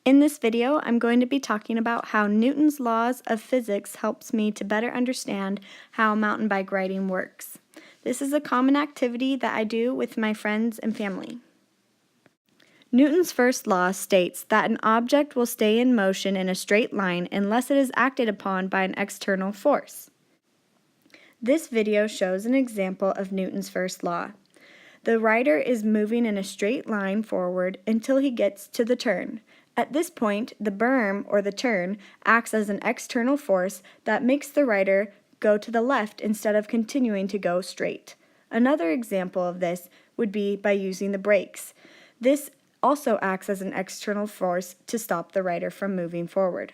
In this video, I'm going to be talking about how Newton's laws of physics helps me to better understand how mountain bike riding works. This is a common activity that I do with my friends and family. Newton's first law states that an object will stay in motion in a straight line unless it is acted upon by an external force. This video shows an example of Newton's first law. The rider is moving in a straight line forward until he gets to the turn. At this point, the berm, or the turn, acts as an external force that makes the rider go to the left instead of continuing to go straight. Another example of this would be by using the brakes. This also acts as an external force to stop the rider from moving forward.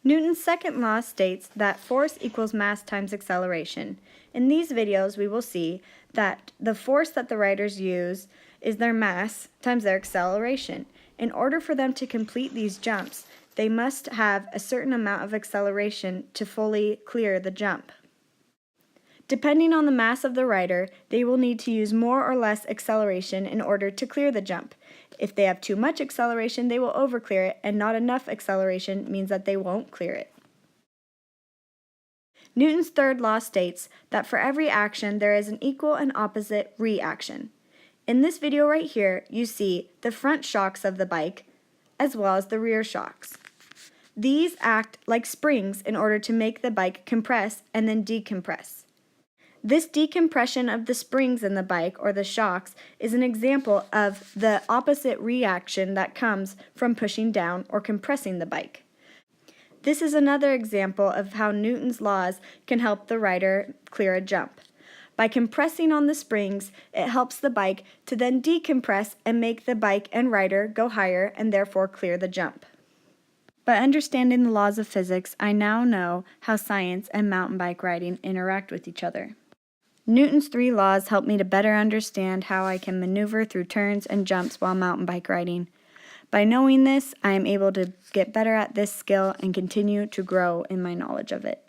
Newton's second law states that force equals mass times acceleration. In these videos, we will see that the force that the riders use is their mass times their acceleration. In order for them to complete these jumps, they must have a certain amount of acceleration to fully clear the jump. Depending on the mass of the rider, they will need to use more or less acceleration in order to clear the jump. If they have too much acceleration, they will overclear it, and not enough acceleration means that they won't clear it. Newton's third law states that for every action, there is an equal and opposite reaction. In this video right here, you see the front shocks of the bike as well as the rear shocks. These act like springs in order to make the bike compress and then decompress. This decompression of the springs in the bike, or the shocks, is an example of the opposite reaction that comes from pushing down or compressing the bike. This is another example of how Newton's laws can help the rider clear a jump. By compressing on the springs, it helps the bike to then decompress and make the bike and rider go higher and therefore clear the jump. By understanding the laws of physics, I now know how science and mountain bike riding interact with each other. Newton's 3 laws help me to better understand how I can maneuver through turns and jumps while mountain bike riding. By knowing this, I am able to get better at this skill and continue to grow in my knowledge of it.